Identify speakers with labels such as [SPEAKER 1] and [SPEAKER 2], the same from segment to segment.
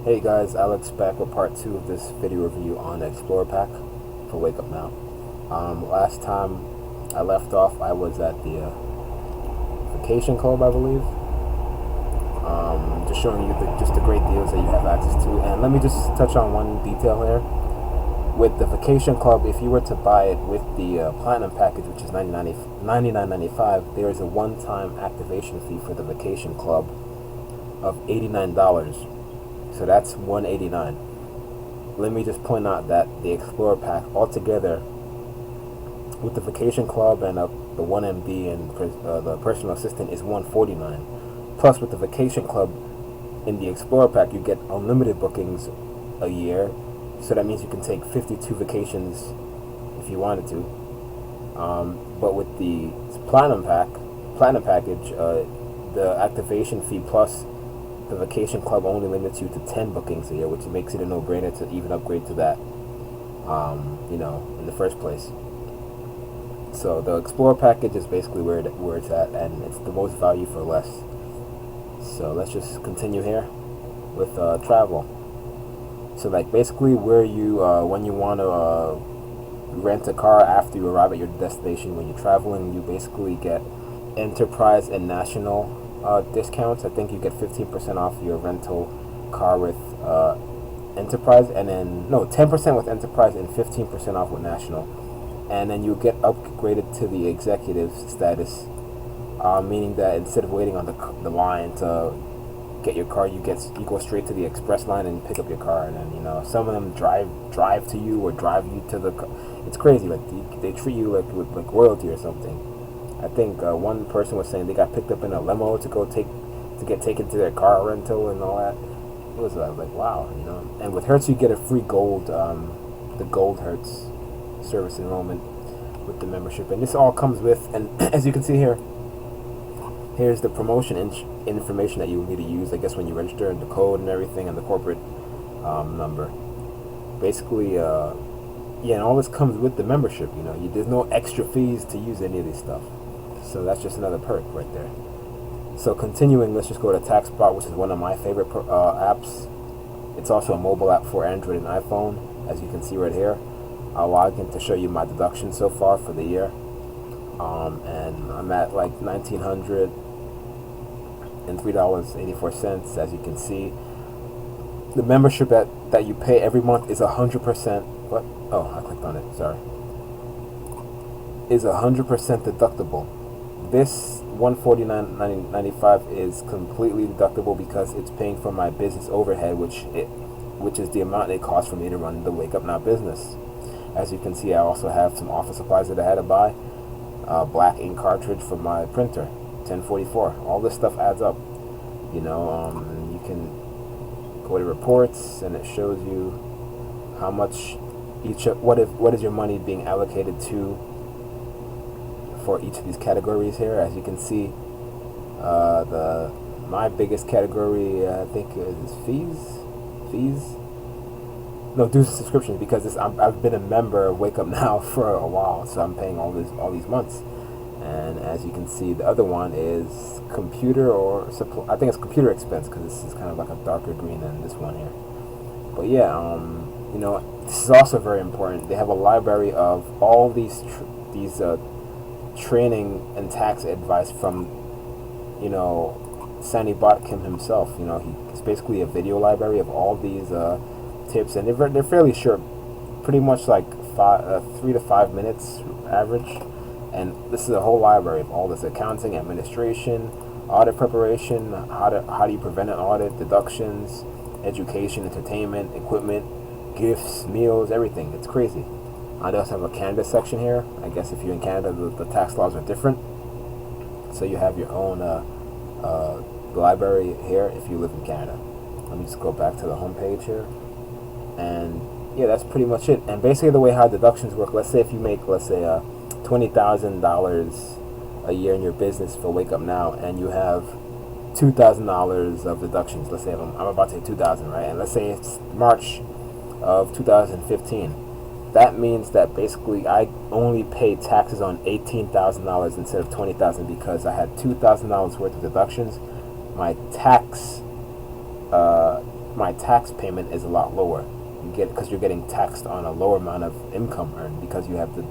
[SPEAKER 1] Hey guys, Alex back with part 2 of this video review on the Explorer Pack for Wake Up Now. Last time I left off, I was at the Vacation Club, I believe. Just showing you just the great deals that you have access to. And let me just touch on one detail here. With the Vacation Club, if you were to buy it with the Platinum package, which is $99.95, there is a one-time activation fee for the Vacation Club of $89. So that's $189. Let me just point out that the Explorer Pack altogether, with the Vacation Club and the WUN and the Personal Assistant, is $149. Plus, with the Vacation Club in the Explorer Pack, you get unlimited bookings a year. So that means you can take 52 vacations if you wanted to. But with the Platinum package, the activation fee plus the Vacation Club only limits you to 10 bookings a year, which makes it a no-brainer to even upgrade to that, in the first place. So the Explorer package is basically where it's at, and it's the most value for less. So let's just continue here with travel. So like basically where you when you want to rent a car after you arrive at your destination, when you're traveling, you basically get Enterprise and National discounts. I think you get 15% off your rental car with Enterprise, and then 10% with Enterprise and 15% off with National, and then you get upgraded to the executive status, meaning that instead of waiting on the line to get your car, you go straight to the express line and pick up your car. And then some of them drive to you or drive you to the. It's crazy. Like they treat you like royalty or something. I think one person was saying they got picked up in a limo to get taken to their car rental and all that. It was like wow, And with Hertz, you get a free gold, the gold Hertz service enrollment with the membership, and this all comes with. And as you can see here, here's the promotion information that you will need to use, I guess, when you register, and the code and everything, and the corporate number. Basically, and all this comes with the membership. There's no extra fees to use any of this stuff. So that's just another perk right there. So continuing, let's just go to TaxSpot, which is one of my favorite apps. It's also a mobile app for Android and iPhone, as you can see right here. I'll log in to show you my deductions so far for the year. And I'm at like $1,903.84, as you can see. The membership that you pay every month is 100%. What? Oh, I clicked on it. Sorry. Is 100% deductible. This $149.95 is completely deductible because it's paying for my business overhead, which is the amount it costs for me to run the Wake Up Now business. As you can see, I also have some office supplies that I had to buy. Black ink cartridge for my printer, 1044. All this stuff adds up. You can go to reports, and it shows you how much what is your money being allocated to for each of these categories here. As you can see, my biggest category, I think, is fees. No, dues and subscriptions, because I've been a member of Wake Up Now for a while, so I'm paying all these months. And as you can see, the other one is computer or supply. I think it's computer expense, because this is kind of like a darker green than this one here. But yeah, this is also very important. They have a library of all these training and tax advice from Sandy Botkin himself. It's basically a video library of all these tips, and they're fairly short, pretty much like 3 to 5 minutes average. And this is a whole library of all this: accounting, administration, audit preparation, how do you prevent an audit, deductions, education, entertainment, equipment, gifts, meals, everything. It's crazy. I also have a Canada section here. I guess if you're in Canada, the tax laws are different, so you have your own library here if you live in Canada. Let me just go back to the home page here. And yeah, that's pretty much it. And basically the way how deductions work, let's say if you make, $20,000 a year in your business for Wake Up Now, and you have $2,000 of deductions. Let's say I'm about to say 2,000, right? And let's say it's March of 2015. That means that basically I only paid taxes on $18,000 instead of $20,000 because I had $2,000 worth of deductions. My my tax payment is a lot lower. You get, because you're getting taxed on a lower amount of income earned because you have the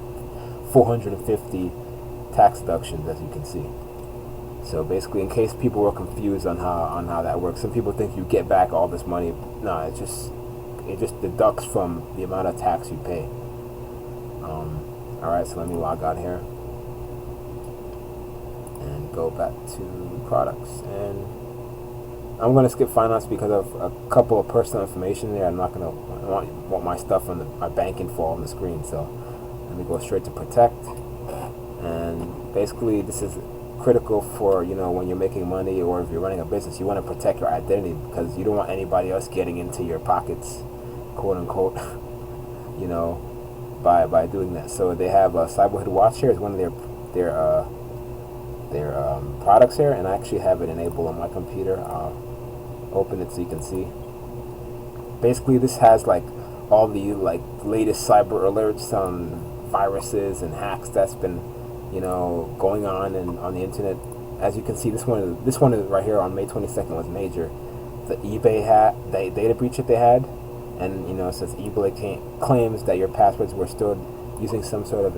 [SPEAKER 1] 450 tax deductions, as you can see. So basically, in case people were confused on how that works, some people think you get back all this money. No, it just deducts from the amount of tax you pay. All right, so let me log out here and go back to products, and I'm going to skip finance because of a couple of personal information there. I'm not going to want my stuff on my bank info on the screen, so let me go straight to protect. And basically, this is critical for, you know, when you're making money or if you're running a business. You want to protect your identity because you don't want anybody else getting into your pockets, quote unquote, you know, by doing that. So they have a Cyberhood Watch here is one of their products here, and I actually have it enabled on my computer. I'll open it so you can see. Basically, this has like all the latest cyber alerts on viruses and hacks that's been, you know, going on on the internet. As you can see, this one is right here on May 22nd was major. The eBay data breach that they had, and you know, it says eBay claims that your passwords were stored using some sort of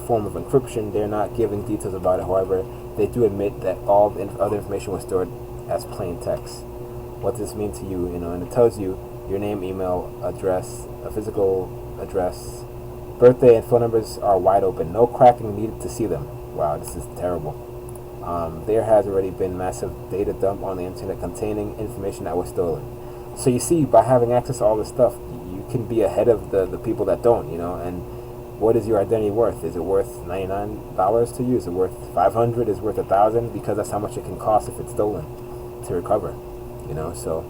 [SPEAKER 1] form of encryption. They're not giving details about it. However, they do admit that all the other information was stored as plain text. What does this mean to you? You know, and it tells you your name, email, address, a physical address, birthday, and phone numbers are wide open. No cracking needed to see them. Wow, this is terrible. There has already been massive data dump on the internet containing information that was stolen. So you see, by having access to all this stuff, you can be ahead of the people that don't, you know. And what is your identity worth? Is it worth $99 to you? Is it worth $500? Is it worth $1,000? Because that's how much it can cost if it's stolen to recover, you know. So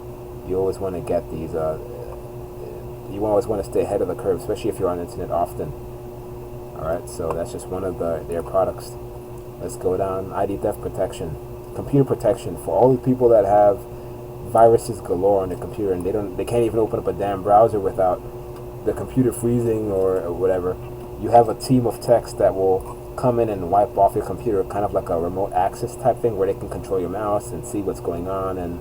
[SPEAKER 1] you always want to get these. You always want to stay ahead of the curve, especially if you're on the internet often. All right, so that's just one of their products. Let's go down. ID theft protection, computer protection for all the people that have viruses galore on their computer, and they can't even open up a damn browser without the computer freezing or whatever. You have a team of techs that will come in and wipe off your computer, kind of like a remote access type thing, where they can control your mouse and see what's going on and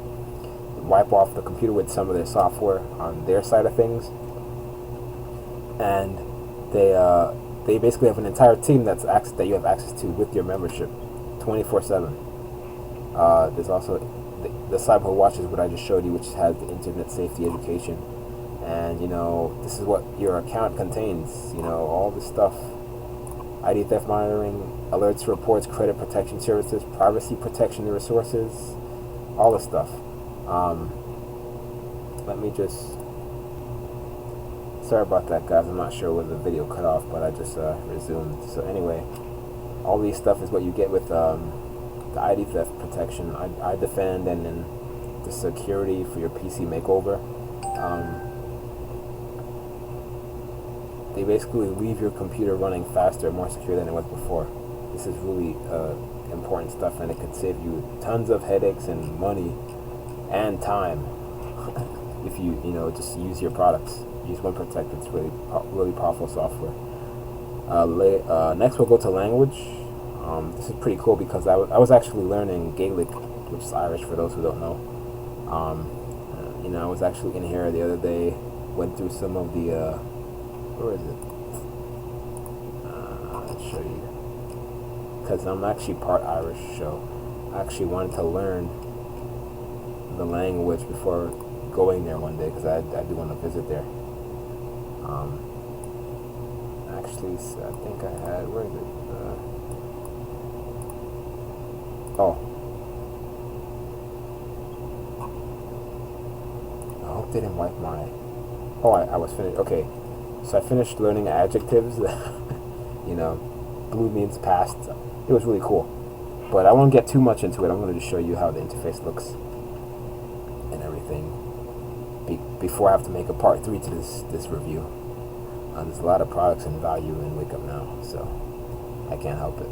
[SPEAKER 1] wipe off the computer with some of their software on their side of things. And they basically have an entire team that you have access to with your membership, 24/7. There's also the Cyber Watch is what I just showed you, which has the internet safety education. And you know, this is what your account contains, you know, all this stuff. ID theft monitoring, alerts, reports, credit protection services, privacy protection resources, all this stuff. Let me just, sorry about that, guys. I'm not sure when the video cut off, but I just resumed. So anyway, all these stuff is what you get with the ID theft protection, I defend, and then the security for your PC makeover. They basically leave your computer running faster, more secure than it was before. This is really important stuff, and it could save you tons of headaches and money and time if you just use your products. Use WUN Protect. It's really powerful software. Next, we'll go to language. This is pretty cool because I was actually learning Gaelic, which is Irish for those who don't know. I was actually in here the other day, went through some of the where is it? I'll show you. Because I'm actually part Irish, so I actually wanted to learn the language before going there one day, because I do want to visit there. Actually, I think I had, where is it? I hope they didn't wipe my... I was finished. Okay. So I finished learning adjectives. Blue means past. It was really cool. But I won't get too much into it. I'm going to just show you how the interface looks and everything before I have to make a part 3 to this review. There's a lot of products and value in WakeUpNow, so I can't help it.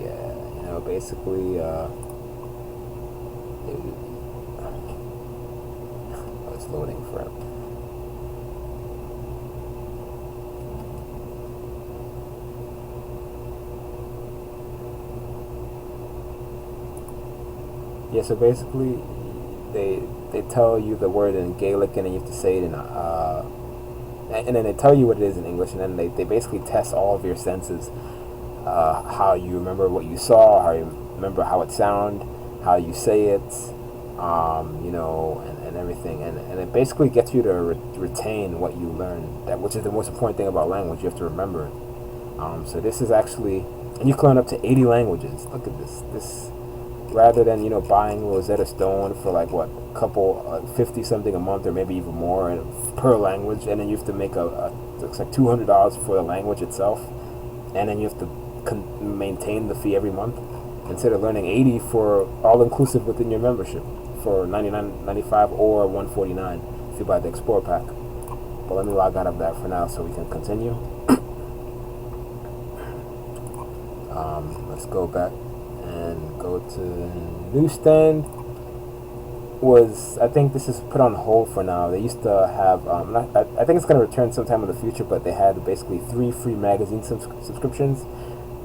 [SPEAKER 1] Yeah, basically, it's loading forever. Yeah, so basically they tell you the word in Gaelic, and then you have to say it in and then they tell you what it is in English, and then they basically test all of your senses, how you remember what you saw, how you remember how it sounded, how you say it, and everything, and it basically gets you to retain what you learn, which is the most important thing about language. You have to remember it. So this is actually, and you can learn up to 80 languages. Look at this. Rather than buying Rosetta Stone for like what, couple 50 something a month, or maybe even more per language, and then you have to make looks like $200 for the language itself, and then you have to maintain the fee every month, instead of learning 80 for all inclusive within your membership for $99.95 or $149 if you buy the Explore pack. But let me log out of that for now so we can continue. Let's go back and go to newsstand. I think this is put on hold for now. They used to have I think it's going to return sometime in the future, but they had basically 3 free magazine subscriptions,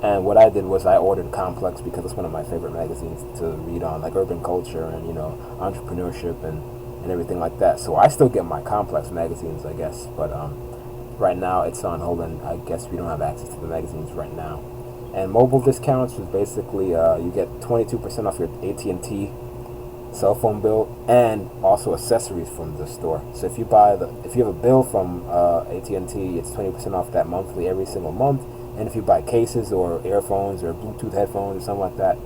[SPEAKER 1] and what I did was I ordered Complex because it's one of my favorite magazines to read on, like urban culture and entrepreneurship and everything like that. So I still get my Complex magazines, I guess, but right now it's on hold, and I guess we don't have access to the magazines right now. And mobile discounts was basically you get 22% off your AT&T cell phone bill, and also accessories from the store. So if you have a bill from AT&T, it's 20% off that monthly every single month. And if you buy cases or earphones or Bluetooth headphones or something like that,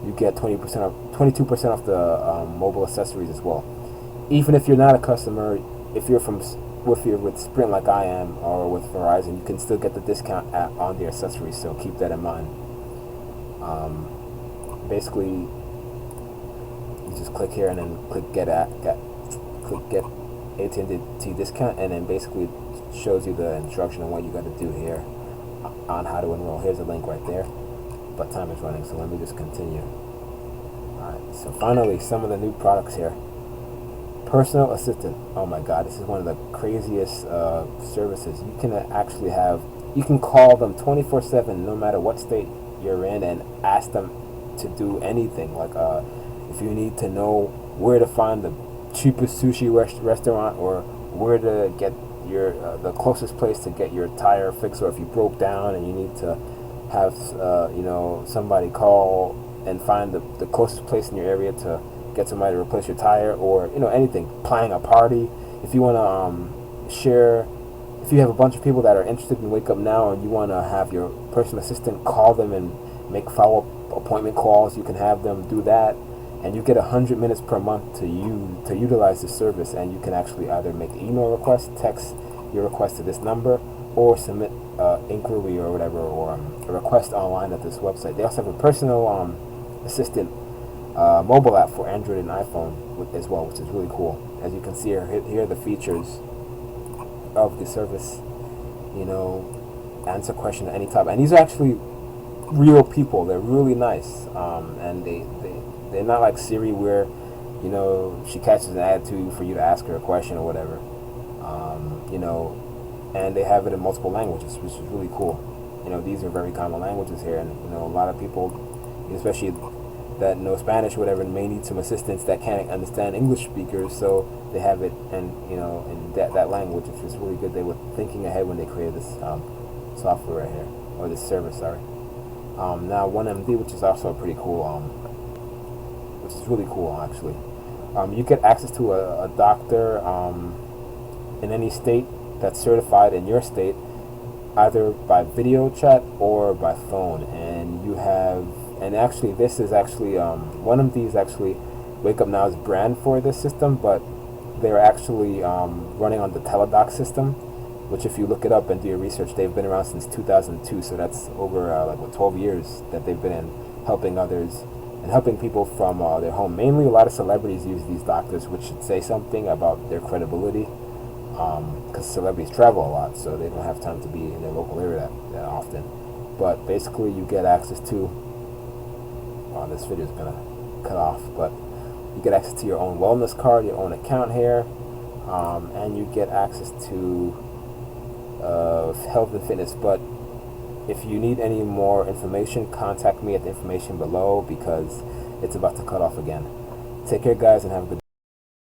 [SPEAKER 1] you get 22% off the mobile accessories as well. Even if you're not a customer, if you're with Sprint like I am, or with Verizon, you can still get the discount on the accessories. So keep that in mind. Basically, you just click here and then click get AT&T discount, and then basically shows you the instruction on what you got to do here on how to enroll. Here's a link right there, but time is running, so let me just continue. Alright, so finally some of the new products here. Personal assistant. Oh my god, this is one of the craziest services. You can actually you can call them 24/7 no matter what state you're in, and ask them to do anything. Like if you need to know where to find the cheapest sushi restaurant, or where to get your the closest place to get your tire fixed, or if you broke down and you need to have somebody call and find the closest place in your area to get somebody to replace your tire, or anything, planning a party. If you want to share, if you have a bunch of people that are interested in Wake Up Now and you want to have your personal assistant call them and make follow-up appointment calls, you can have them do that, and you get 100 minutes per month to utilize this service. And you can actually either make email requests, text your request to this number, or submit inquiry or whatever, or a request online at this website. They also have a personal assistant mobile app for Android and iPhone as well, which is really cool. As you can see here are the features of the service. Answer question at any time, and these are actually real people. They're really nice, and they're not like Siri, where she catches an attitude for you to ask her a question or whatever. And they have it in multiple languages, which is really cool. These are very common languages here, and a lot of people, especially that know Spanish or whatever, may need some assistance that can't understand English speakers, so they have it in that language, which is really good. They were thinking ahead when they created this software right here, or this service, sorry. Now WUN, which is also pretty cool, which is really cool actually. You get access to a doctor in any state that's certified in your state, either by video chat or by phone. And actually this is actually WUN is actually Wake Up Now's brand for this system, but they're actually running on the Teledoc system, which if you look it up and do your research, they've been around since 2002, so that's over 12 years that they've been in helping others and helping people from their home. Mainly a lot of celebrities use these doctors, which should say something about their credibility, because celebrities travel a lot, so they don't have time to be in their local area that often. But basically you get access to, this video is gonna cut off, but you get access to your own wellness card, your own account here, and you get access to health and fitness. But if you need any more information, contact me at the information below, because it's about to cut off again. Take care, guys, and have a good day.